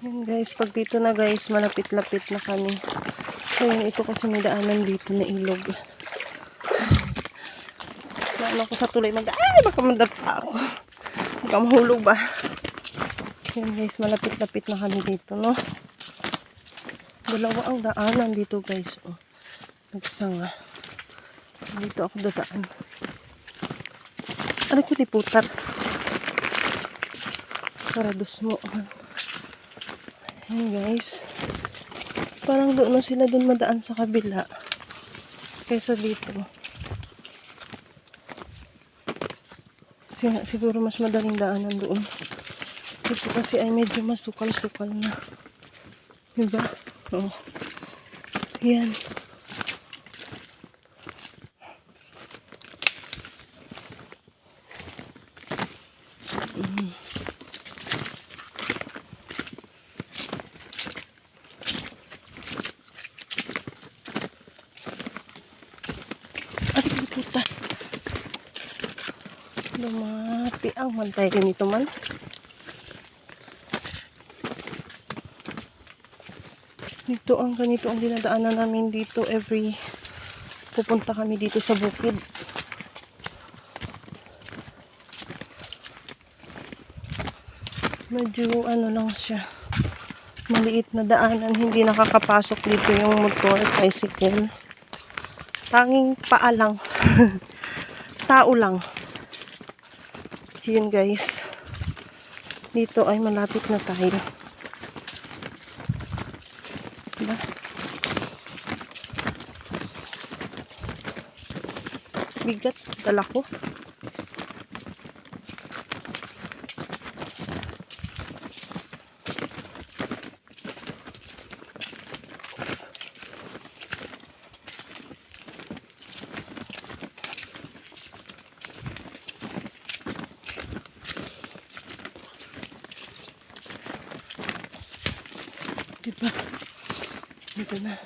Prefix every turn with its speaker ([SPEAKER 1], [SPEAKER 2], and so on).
[SPEAKER 1] Yan guys, pag dito na guys, malapit-lapit na kami. So yun, ito kasi may daanan dito na ilog. Naano ko sa tulay baka madapa ako. Baka mahulog ba? Yan guys, malapit-lapit na kami dito, no? Dalawa ang daanan dito guys. Oh. Nagsanga. Dito ako dadaan. Ano ko di putar? Karados mo. Ayan guys. Parang doon na sila dun madaan sa kabila. Kaysa dito. Siguro mas madaling daanan doon. Dito kasi ay medyo masukal-sukal na. Diba? Oh. Yan. Kita. Lumati ang mantay ganito man. Dito ang ganito ang dinadaanan namin dito every pupunta kami dito sa bukid. Medyo ano lang siya. Maliit na daanan, hindi nakakapasok dito yung motor, tricycle. Tanging paa lang. Tao lang. Yun guys. Dito ay malapit na tayo. Diba? Bigat. Dala ko. Diba? Dito na.